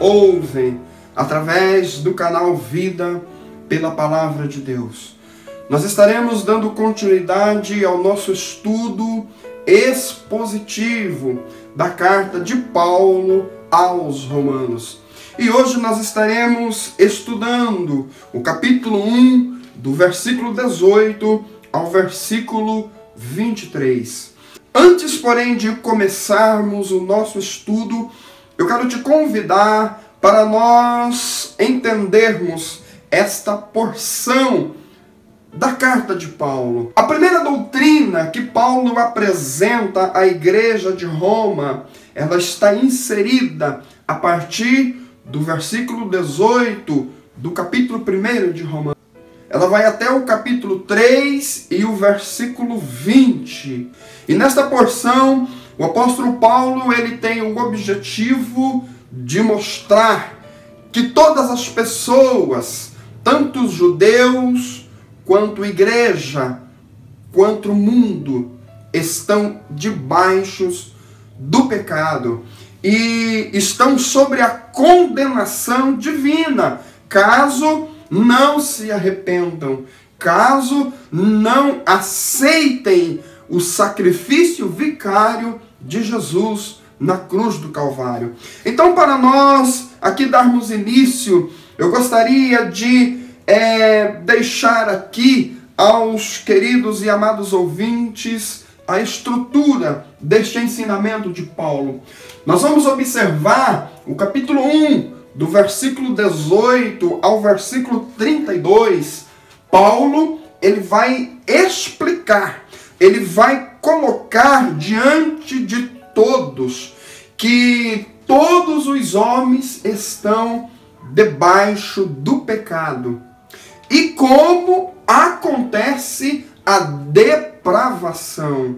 ouvem através do canal Vida pela Palavra de Deus. Nós estaremos dando continuidade ao nosso estudo expositivo da carta de Paulo aos Romanos. E hoje nós estaremos estudando o capítulo 1, do versículo 18 ao versículo 23. Antes, porém, de começarmos o nosso estudo, eu quero te convidar para nós entendermos esta porção da carta de Paulo. A primeira doutrina que Paulo apresenta à igreja de Roma, ela está inserida a partir do versículo 18 do capítulo 1 de Romanos. Ela vai até o capítulo 3 e o versículo 20. E nesta porção, o apóstolo Paulo ele tem o objetivo de mostrar que todas as pessoas, tanto os judeus, quanto a igreja, quanto o mundo, estão debaixo do pecado e estão sobre a condenação divina, caso não se arrependam, caso não aceitem o sacrifício vicário de Jesus na cruz do Calvário. Então, para nós aqui darmos início, eu gostaria de deixar aqui aos queridos e amados ouvintes a estrutura deste ensinamento de Paulo. Nós vamos observar o capítulo 1, do versículo 18 ao versículo 32, Paulo ele vai explicar, ele vai colocar diante de todos que todos os homens estão debaixo do pecado e como acontece a depravação,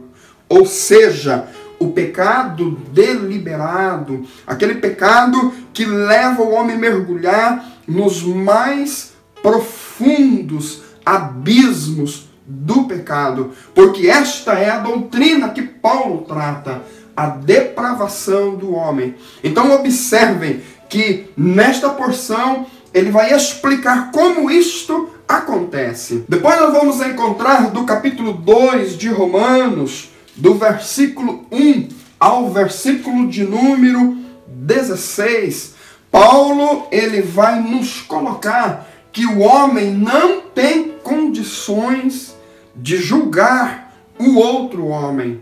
ou seja, o pecado deliberado, aquele pecado que leva o homem a mergulhar nos mais profundos abismos do pecado, porque esta é a doutrina que Paulo trata, a depravação do homem. Então observem que nesta porção ele vai explicar como isto acontece. Depois nós vamos encontrar do capítulo 2 de Romanos, do versículo 1 ao versículo de número 16, Paulo ele vai nos colocar que o homem não tem condições de julgar o outro homem.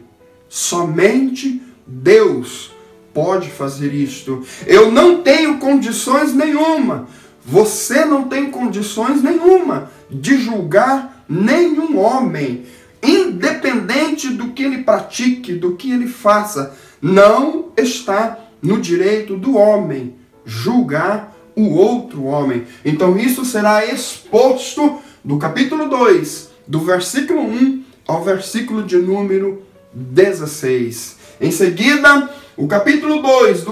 Somente Deus pode fazer isto. Eu não tenho condições nenhuma. Você não tem condições nenhuma de julgar nenhum homem. Independente do que ele pratique, do que ele faça, não está no direito do homem julgar o outro homem. Então isso será exposto do capítulo 2, do versículo 1 ao versículo de número 16. Em seguida, o capítulo 2,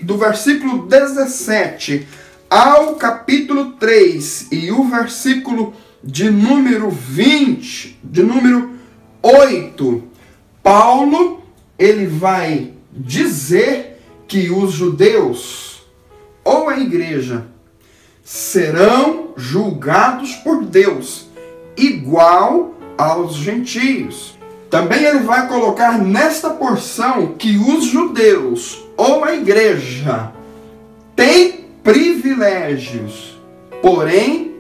do versículo 17 ao capítulo 3 e o versículo de número 20, de número 8, Paulo ele vai dizer que os judeus ou a igreja serão julgados por Deus igual aos gentios. Também ele vai colocar nesta porção que os judeus ou a igreja têm privilégios, porém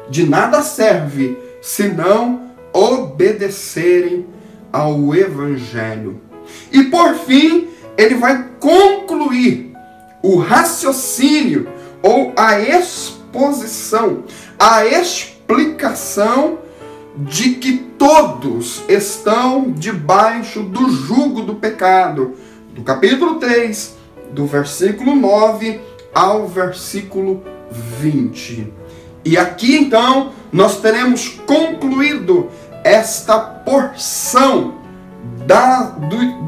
de nada serve senão obedecerem ao Evangelho. E por fim, ele vai concluir o raciocínio ou a exposição, a explicação de que todos estão debaixo do jugo do pecado, do capítulo 3, do versículo 9 ao versículo 20. E aqui então nós teremos concluído esta porção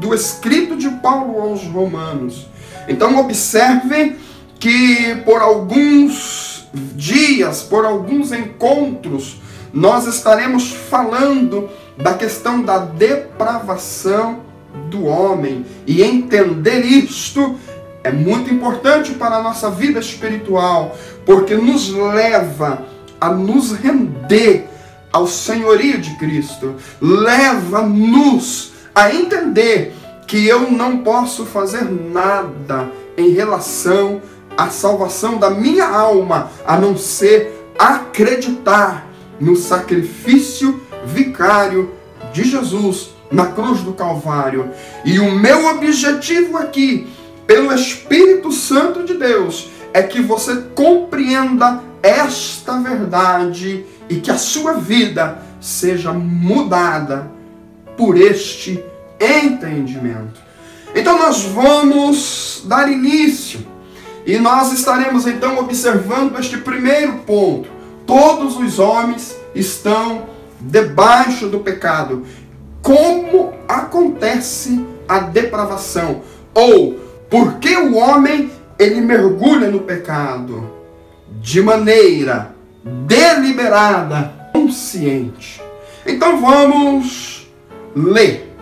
do escrito de Paulo aos Romanos. Então observe que por alguns dias, por alguns encontros, nós estaremos falando da questão da depravação do homem. E entender isto é muito importante para a nossa vida espiritual, porque nos leva a nos render ao senhorio de Cristo. Leva-nos a entender que eu não posso fazer nada em relação à salvação da minha alma, a não ser acreditar no sacrifício vicário de Jesus na cruz do Calvário. E o meu objetivo aqui, pelo Espírito Santo de Deus, é que você compreenda esta verdade e que a sua vida seja mudada por este entendimento. Então nós vamos dar início e nós estaremos então observando este primeiro ponto. Todos os homens estão debaixo do pecado. Como acontece a depravação? Ou por que o homem ele mergulha no pecado? De maneira deliberada, consciente. Então vamos ler.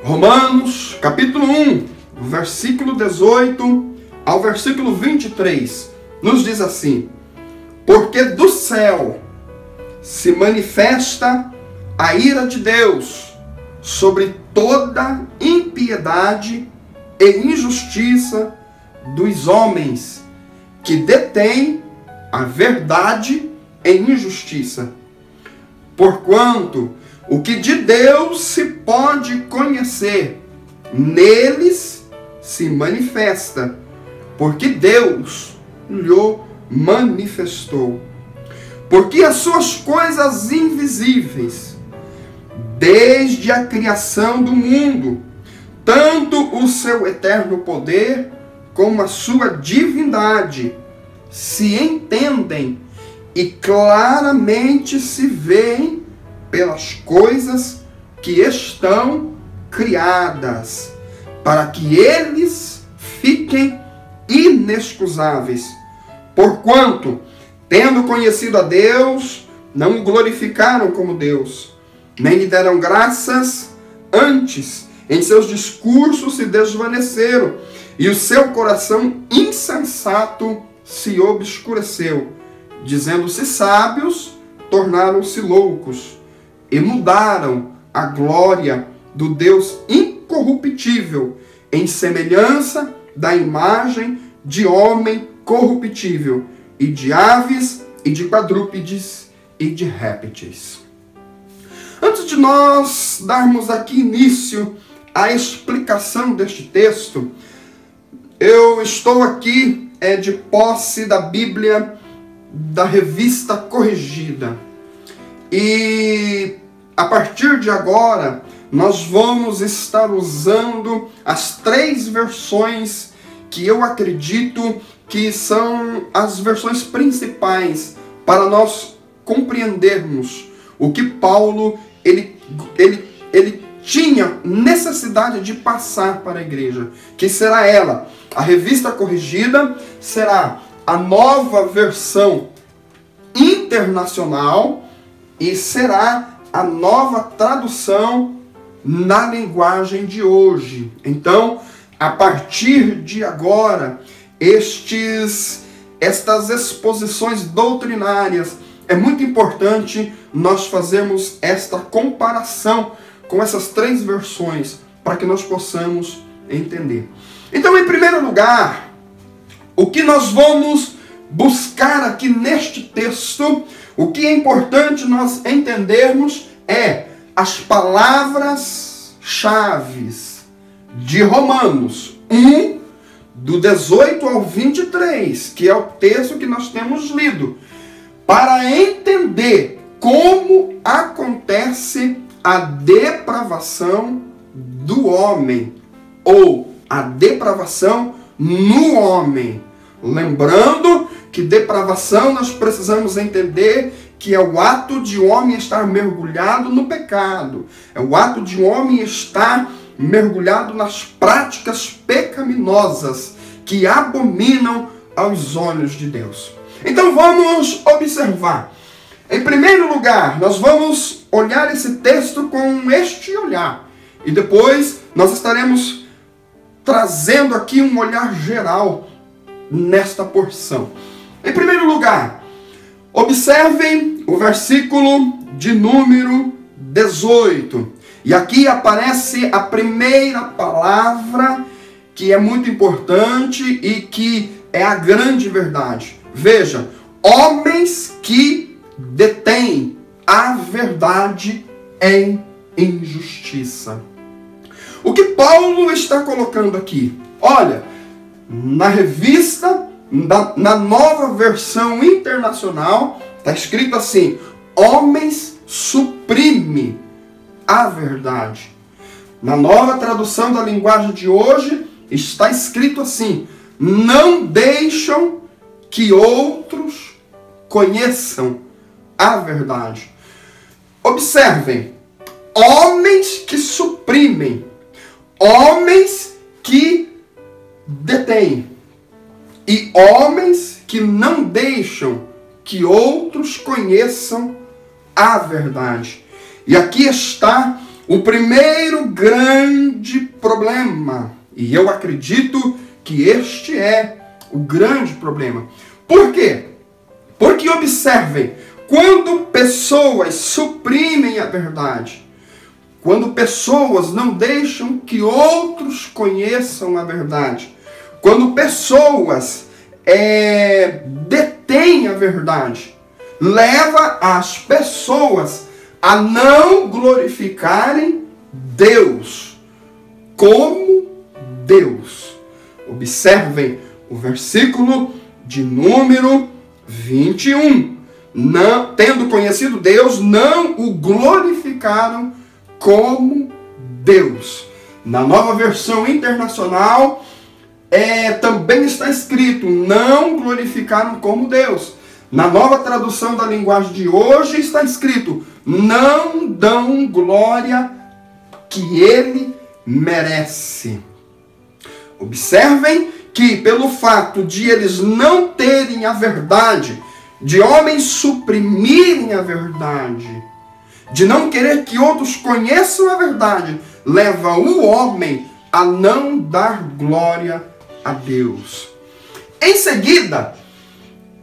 Romanos, capítulo 1, versículo 18 ao versículo 23. Nos diz assim: porque do céu se manifesta a ira de Deus sobre toda impiedade e injustiça dos homens que detêm a verdade em injustiça. Porquanto o que de Deus se pode conhecer, neles se manifesta, porque Deus lhe manifestou. Porque as suas coisas invisíveis, desde a criação do mundo, tanto o seu eterno poder como a sua divindade, se entendem e claramente se veem pelas coisas que estão criadas, para que eles fiquem inexcusáveis. Porquanto, tendo conhecido a Deus, não o glorificaram como Deus, nem lhe deram graças, antes, em seus discursos se desvaneceram, e o seu coração insensato se obscureceu. Dizendo-se sábios, tornaram-se loucos, e mudaram a glória do Deus incorruptível, em semelhança da imagem de homem corruptível, e de aves, e de quadrúpedes, e de répteis. Antes de nós darmos aqui início à explicação deste texto, eu estou aqui de posse da Bíblia da Revista Corrigida. E a partir de agora, nós vamos estar usando as 3 versões que eu acredito que são as versões principais para nós compreendermos o que Paulo ele tinha necessidade de passar para a igreja, que será ela. A Revista Corrigida será a nova versão internacional e será a nova tradução na linguagem de hoje. Então, a partir de agora, estas exposições doutrinárias, é muito importante nós fazermos esta comparação com essas 3 versões, para que nós possamos entender. Então, em primeiro lugar, o que nós vamos buscar aqui neste texto, o que é importante nós entendermos é as palavras-chave de Romanos 1, do 18 ao 23, que é o texto que nós temos lido, para entender como acontece a depravação do homem, ou a depravação no homem. Lembrando que depravação nós precisamos entender que é o ato de um homem estar mergulhado no pecado, é o ato de um homem estar mergulhado nas práticas pecaminosas que abominam aos olhos de Deus. Então vamos observar. Em primeiro lugar, nós vamos olhar esse texto com este olhar. E depois nós estaremos trazendo aqui um olhar geral nesta porção. Em primeiro lugar, observem o versículo de número 18. E aqui aparece a primeira palavra que é muito importante e que é a grande verdade. Veja, homens que detêm a verdade em injustiça. O que Paulo está colocando aqui? Olha, na revista, na nova versão internacional, está escrito assim: homens suprime a verdade. Na nova tradução da linguagem de hoje, está escrito assim: não deixam que outros conheçam a verdade. Observem, homens que suprimem, homens que detêm e homens que não deixam que outros conheçam a verdade. E aqui está o primeiro grande problema. E eu acredito que este é o grande problema. Por quê? Porque observem, quando pessoas suprimem a verdade, quando pessoas não deixam que outros conheçam a verdade, quando pessoas detêm a verdade, leva as pessoas a não glorificarem Deus como Deus. Observem o versículo de número 21. Não, tendo conhecido Deus, não o glorificaram como Deus. Na nova versão internacional, também está escrito: não glorificaram como Deus. Na nova tradução da linguagem de hoje está escrito: não dão glória que ele merece. Observem que pelo fato de eles não terem a verdade, de homens suprimirem a verdade, de não querer que outros conheçam a verdade, leva o homem a não dar glória a Deus. Em seguida,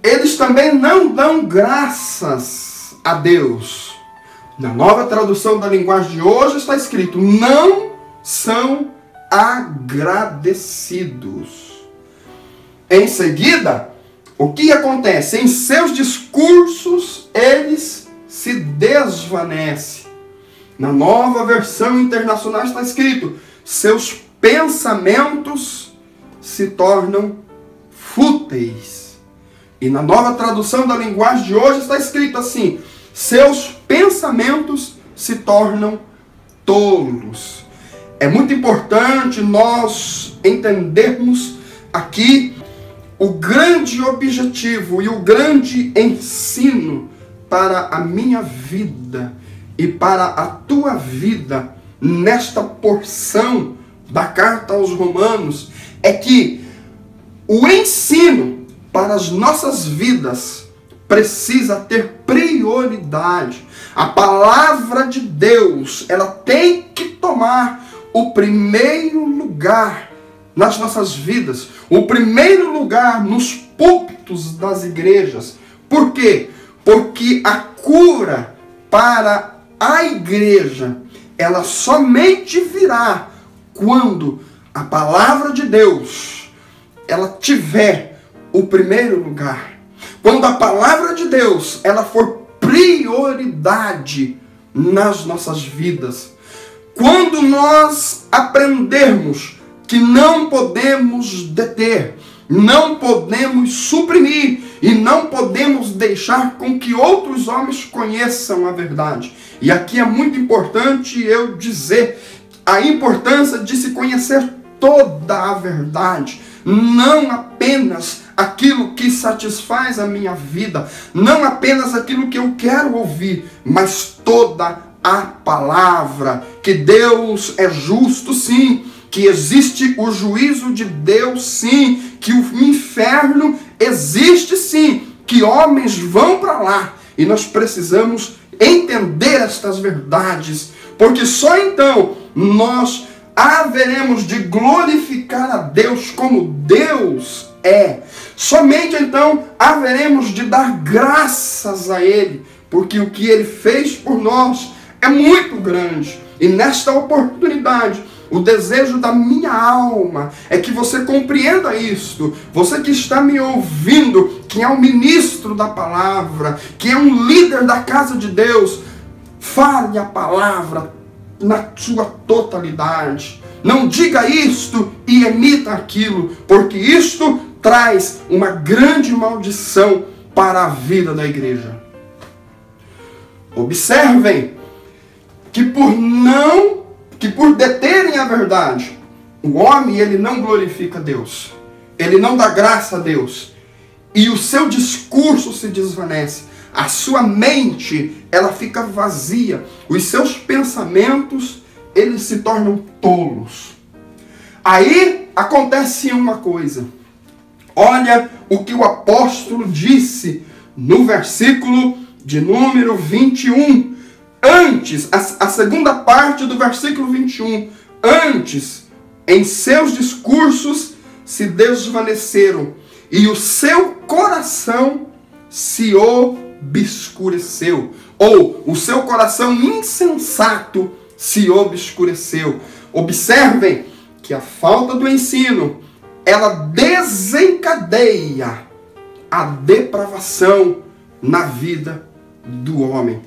eles também não dão graças a Deus. Na nova tradução da linguagem de hoje está escrito: não são agradecidos. Em seguida, o que acontece? Em seus discursos, eles se desvanecem. Na nova versão internacional está escrito: seus pensamentos se tornam fúteis. E na nova tradução da linguagem de hoje está escrito assim: seus pensamentos se tornam tolos. É muito importante nós entendermos aqui o grande objetivo e o grande ensino para a minha vida e para a tua vida nesta porção da carta aos Romanos, é que o ensino para as nossas vidas precisa ter prioridade. A palavra de Deus, ela tem que tomar o primeiro lugar nas nossas vidas, o primeiro lugar nos púlpitos das igrejas. Por quê? Porque a cura para a igreja, ela somente virá quando a palavra de Deus, ela tiver o primeiro lugar. Quando a palavra de Deus, ela for prioridade nas nossas vidas. Quando nós aprendermos que não podemos deter, não podemos suprimir e não podemos deixar com que outros homens conheçam a verdade. E aqui é muito importante eu dizer a importância de se conhecer toda a verdade, não apenas aquilo que satisfaz a minha vida, não apenas aquilo que eu quero ouvir, mas toda a palavra, que Deus é justo sim, que existe o juízo de Deus sim, que o inferno existe sim, que homens vão para lá, e nós precisamos entender estas verdades, porque só então nós haveremos de glorificar a Deus como Deus é. Somente então haveremos de dar graças a Ele, porque o que Ele fez por nós é muito grande. E nesta oportunidade, o desejo da minha alma é que você compreenda isto. Você que está me ouvindo, que é um ministro da palavra, que é um líder da casa de Deus, fale a palavra na sua totalidade. Não diga isto e emita aquilo, porque isto traz uma grande maldição para a vida da igreja. Observem que por deterem a verdade, o homem ele não glorifica Deus, ele não dá graça a Deus, e o seu discurso se desvanece, a sua mente ela fica vazia, os seus pensamentos eles se tornam tolos. Aí acontece uma coisa. Olha o que o apóstolo disse no versículo de número 21. Antes, a segunda parte do versículo 21. Antes, em seus discursos se desvaneceram e o seu coração se obscureceu. Ou o seu coração insensato se obscureceu. Observem que a falta do ensino, ela desencadeia a depravação na vida do homem.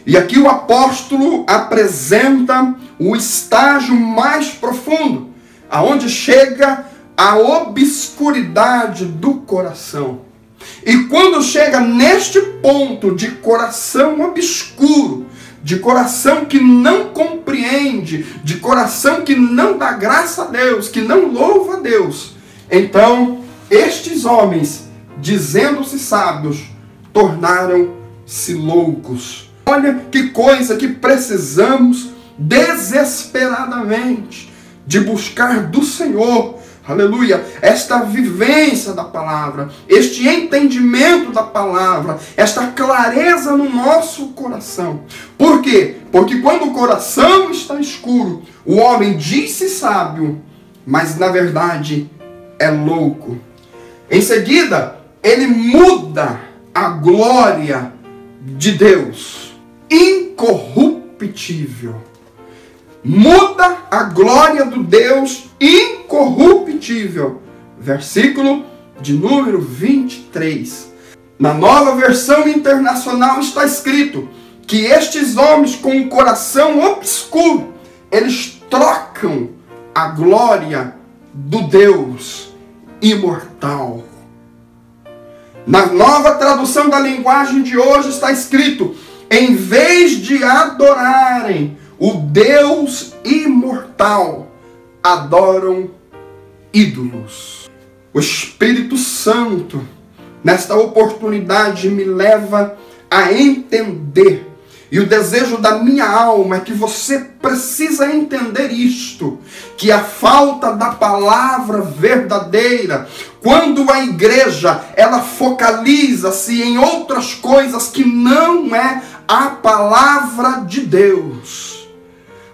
E aqui o apóstolo apresenta o estágio mais profundo, aonde chega a obscuridade do coração. E quando chega neste ponto de coração obscuro, de coração que não compreende, de coração que não dá graça a Deus, que não louva a Deus, então estes homens, dizendo-se sábios, tornaram-se loucos. Olha que coisa que precisamos desesperadamente de buscar do Senhor. Aleluia, esta vivência da palavra, este entendimento da palavra, esta clareza no nosso coração. Por quê? Porque quando o coração está escuro, o homem diz-se sábio, mas na verdade é louco. Em seguida, ele muda a glória de Deus, incorruptível. Muda a glória do Deus incorruptível. Versículo de número 23. Na Nova Versão Internacional está escrito que estes homens com o coração obscuro, eles trocam a glória do Deus imortal. Na Nova Tradução da Linguagem de hoje está escrito: em vez de adorarem o Deus imortal, adoram ídolos. O Espírito Santo, nesta oportunidade, me leva a entender. E o desejo da minha alma é que você precisa entender isto, que a falta da palavra verdadeira, quando a igreja ela focaliza-se em outras coisas que não é a palavra de Deus,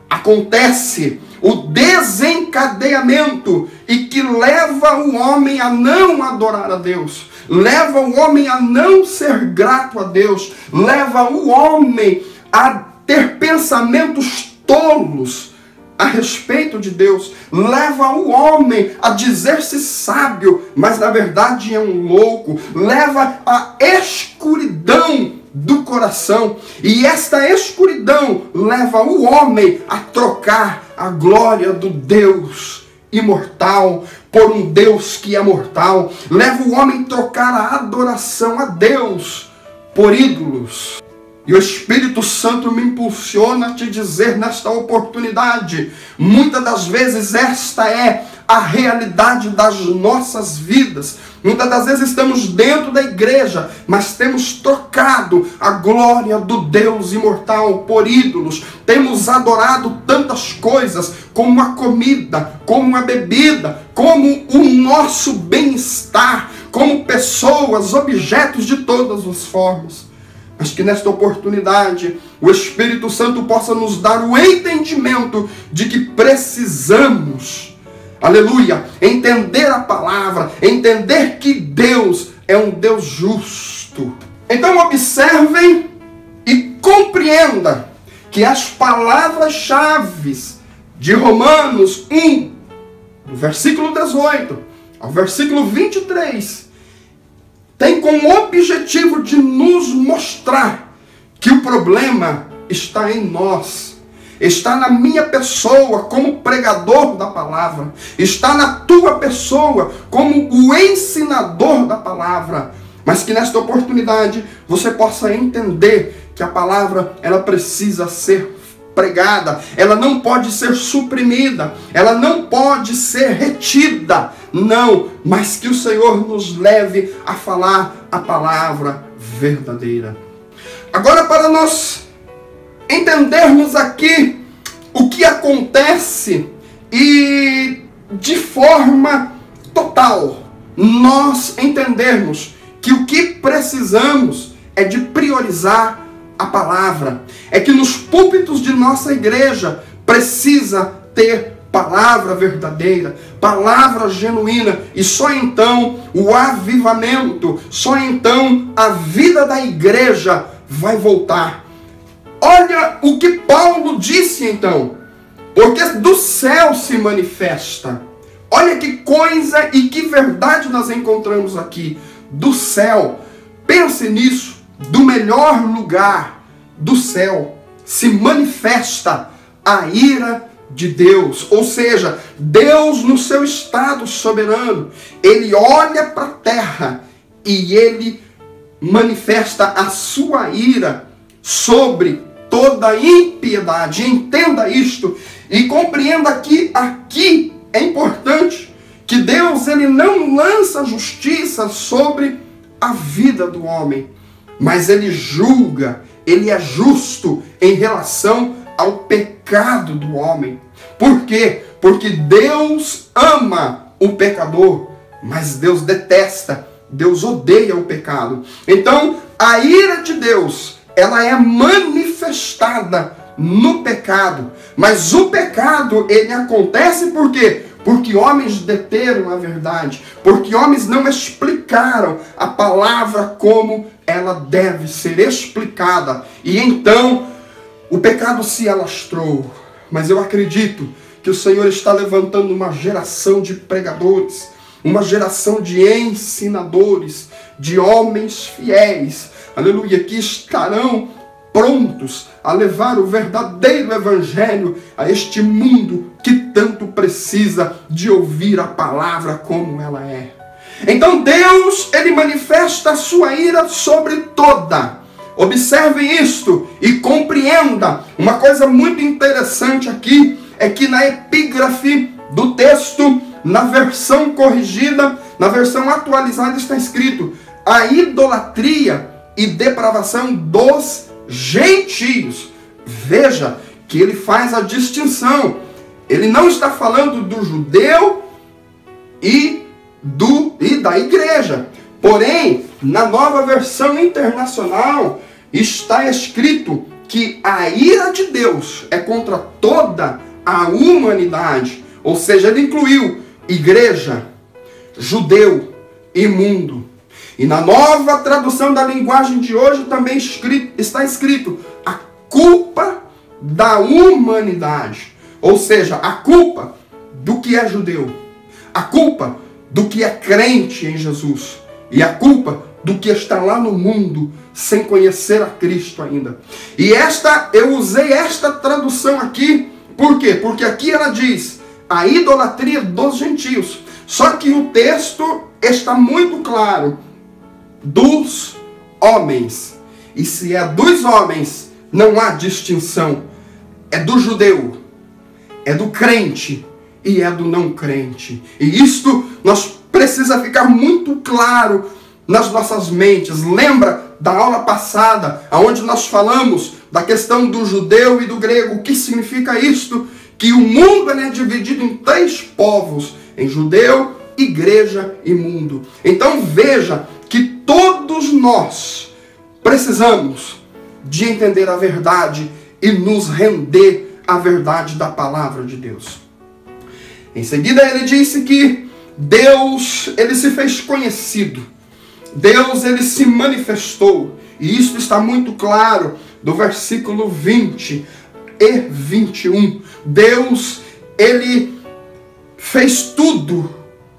acontece o desencadeamento e que leva o homem a não adorar a Deus, leva o homem a não ser grato a Deus, leva o homem a ter pensamentos tolos a respeito de Deus, leva o homem a dizer-se sábio, mas na verdade é um louco, leva a escuridão do coração, e esta escuridão leva o homem a trocar a glória do Deus imortal por um Deus que é mortal, leva o homem a trocar a adoração a Deus por ídolos. E o Espírito Santo me impulsiona a te dizer nesta oportunidade, muitas das vezes esta é a realidade das nossas vidas. Muitas das vezes estamos dentro da igreja, mas temos trocado a glória do Deus imortal por ídolos. Temos adorado tantas coisas, como a comida, como a bebida, como o nosso bem-estar, como pessoas, objetos de todas as formas. mas que nesta oportunidade o Espírito Santo possa nos dar o entendimento de que precisamos, aleluia, entender a palavra, entender que Deus é um Deus justo. Então observem e compreenda que as palavras-chave de Romanos 1, do versículo 18 ao versículo 23, tem como objetivo de nos mostrar que o problema está em nós, está na minha pessoa como pregador da palavra, está na tua pessoa como o ensinador da palavra, mas que nesta oportunidade você possa entender que a palavra ela precisa ser pregada, ela não pode ser suprimida, ela não pode ser retida, não, mas que o Senhor nos leve a falar a palavra verdadeira. Agora, para nós entendermos aqui o que acontece e de forma total, nós entendermos que o que precisamos é de priorizar a palavra, é que nos púlpitos de nossa igreja precisa ter palavra verdadeira, palavra genuína, e só então o avivamento, só então a vida da igreja vai voltar. Olha o que Paulo disse então, porque do céu se manifesta. Olha que coisa e que verdade nós encontramos aqui, do céu. Pense nisso. Do melhor lugar do céu se manifesta a ira de Deus. Ou seja, Deus no seu estado soberano, ele olha para a terra e ele manifesta a sua ira sobre toda a impiedade. Entenda isto e compreenda que aqui é importante que Deus ele não lança justiça sobre a vida do homem, mas ele julga, ele é justo em relação ao pecado do homem. Por quê? Porque Deus ama o pecador, mas Deus detesta, Deus odeia o pecado. Então, a ira de Deus, ela é manifestada no pecado, mas o pecado, ele acontece por quê? Porque homens deteram a verdade, porque homens não explicaram a palavra como ela deve ser explicada. E então o pecado se alastrou. Mas eu acredito que o Senhor está levantando uma geração de pregadores, uma geração de ensinadores, de homens fiéis, aleluia, que estarão prontos a levar o verdadeiro evangelho a este mundo que tanto precisa de ouvir a palavra como ela é. Então Deus, ele manifesta a sua ira sobre toda. Observe isto e compreenda. Uma coisa muito interessante aqui é que na epígrafe do texto, na versão corrigida, na versão atualizada está escrito: a idolatria e depravação dos gentios. Veja que ele faz a distinção. Ele não está falando do judeu e da igreja. Porém, na nova versão internacional está escrito que a ira de Deus é contra toda a humanidade. Ou seja, ele incluiu igreja, judeu e mundo. E na nova tradução da linguagem de hoje também está escrito a culpa da humanidade. Ou seja, a culpa do que é judeu, a culpa do que é crente em Jesus e a culpa do que está lá no mundo sem conhecer a Cristo ainda. E eu usei esta tradução aqui, por quê? Porque aqui ela diz a idolatria dos gentios. Só que o texto está muito claro, dos homens. E se é dos homens, não há distinção. É do judeu, é do crente e é do não crente. E isto nós precisa ficar muito claro nas nossas mentes. Lembra da aula passada, onde nós falamos da questão do judeu e do grego? O que significa isto? Que o mundo é dividido em 3 povos, em judeu, igreja e mundo. Então veja que todos nós precisamos de entender a verdade e nos render à verdade da palavra de Deus. Em seguida ele disse que Deus, ele se fez conhecido. Deus, ele se manifestou. E isso está muito claro do versículo 20 e 21. Deus, ele fez tudo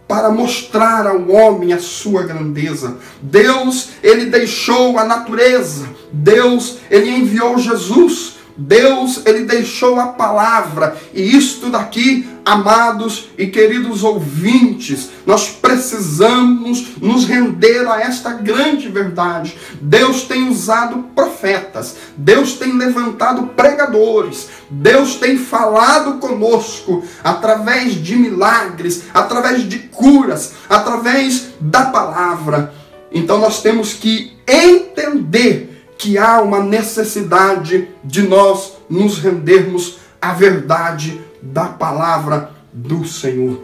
para mostrar ao homem a sua grandeza. Deus, ele deixou a natureza. Deus, ele enviou Jesus. Deus, ele deixou a palavra. E isto daqui, amados e queridos ouvintes, nós precisamos nos render a esta grande verdade. Deus tem usado profetas. Deus tem levantado pregadores. Deus tem falado conosco através de milagres, através de curas, através da palavra. Então nós temos que entender que há uma necessidade de nós nos rendermos à verdade da palavra do Senhor.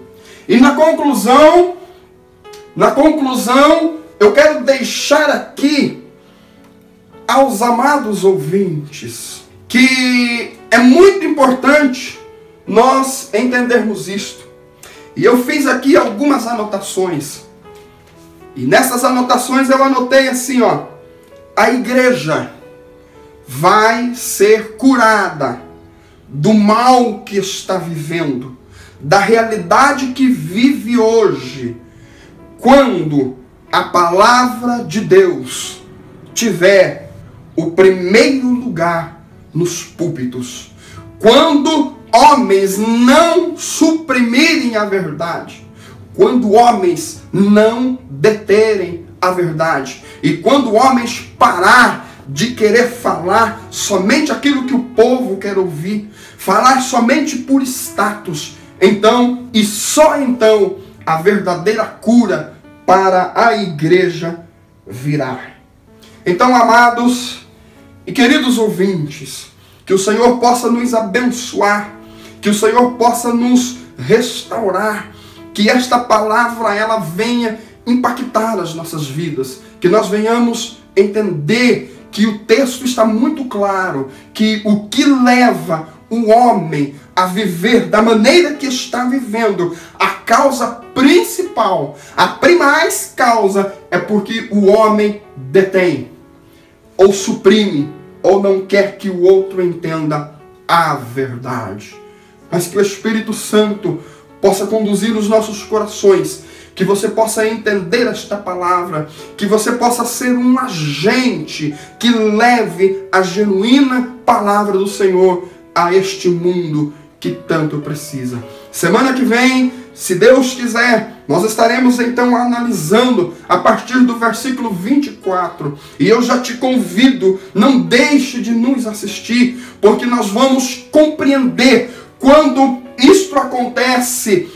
E na conclusão, eu quero deixar aqui aos amados ouvintes que é muito importante nós entendermos isto. E eu fiz aqui algumas anotações. E nessas anotações eu anotei assim, ó. A igreja vai ser curada do mal que está vivendo, da realidade que vive hoje, quando a palavra de Deus tiver o primeiro lugar nos púlpitos. Quando homens não suprimirem a verdade, quando homens não deterem a verdade, e quando homens parar de querer falar somente aquilo que o povo quer ouvir, falar somente por status, então e só então a verdadeira cura para a igreja virá. Então, amados e queridos ouvintes, que o Senhor possa nos abençoar, que o Senhor possa nos restaurar, que esta palavra ela venha impactar as nossas vidas, que nós venhamos entender que o texto está muito claro, que o que leva o homem a viver da maneira que está vivendo, a causa principal, a primaz causa, é porque o homem detém, ou suprime, ou não quer que o outro entenda a verdade. Mas que o Espírito Santo possa conduzir os nossos corações, que você possa entender esta palavra, que você possa ser um agente que leve a genuína palavra do Senhor a este mundo que tanto precisa. Semana que vem, se Deus quiser, nós estaremos então analisando a partir do versículo 24. E eu já te convido, não deixe de nos assistir, porque nós vamos compreender quando isto acontece.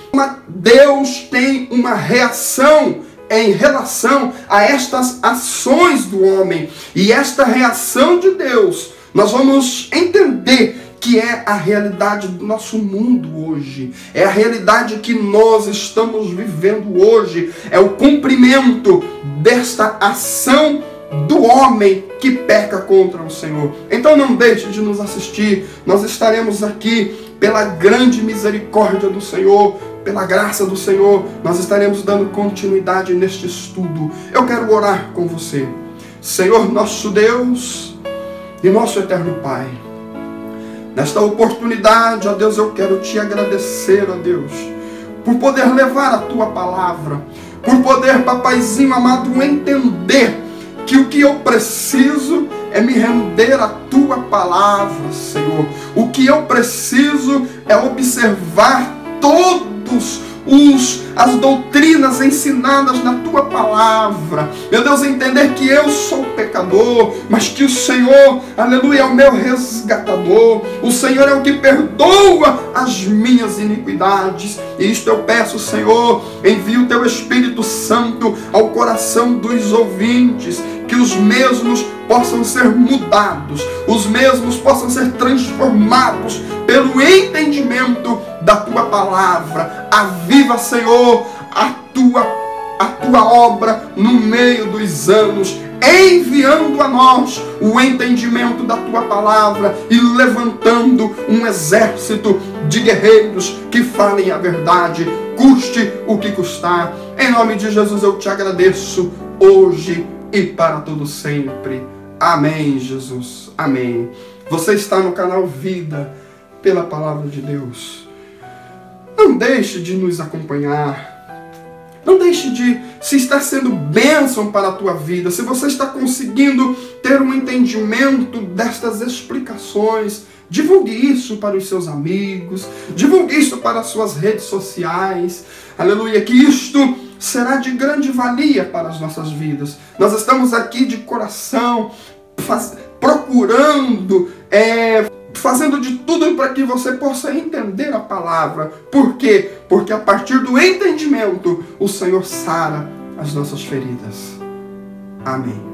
Deus tem uma reação em relação a estas ações do homem. E esta reação de Deus, nós vamos entender que é a realidade do nosso mundo hoje. É a realidade que nós estamos vivendo hoje. É o cumprimento desta ação do homem que peca contra o Senhor. Então não deixe de nos assistir. Nós estaremos aqui pela grande misericórdia do Senhor, pela graça do Senhor. Nós estaremos dando continuidade neste estudo. Eu quero orar com você. Senhor, nosso Deus e nosso eterno Pai, nesta oportunidade, ó Deus, eu quero te agradecer, ó Deus, por poder levar a tua palavra, por poder, papaizinho amado, entender que o que eu preciso é me render à tua palavra, Senhor. O que eu preciso é observar todos as doutrinas ensinadas na tua palavra. Meu Deus, entender que eu sou pecador, mas que o Senhor, aleluia, é o meu resgatador. O Senhor é o que perdoa as minhas iniquidades. E isto eu peço, Senhor, envia o teu Espírito Santo ao coração dos ouvintes, que os mesmos possam ser mudados, os mesmos possam ser transformados pelo entendimento da tua palavra. Aviva, Senhor, a tua obra no meio dos anos. enviando a nós o entendimento da tua palavra e levantando um exército de guerreiros que falem a verdade, custe o que custar. Em nome de Jesus eu te agradeço hoje e para todo sempre. Amém, Jesus. Amém. Você está no canal Vida pela Palavra de Deus. Não deixe de nos acompanhar. Não deixe de, se está sendo bênção para a tua vida, se você está conseguindo ter um entendimento destas explicações, divulgue isso para os seus amigos, divulgue isso para as suas redes sociais. Aleluia, que isto será de grande valia para as nossas vidas. Nós estamos aqui de coração, procurando, fazendo de tudo para que você possa entender a palavra. Por quê? Porque a partir do entendimento, o Senhor sara as nossas feridas. Amém.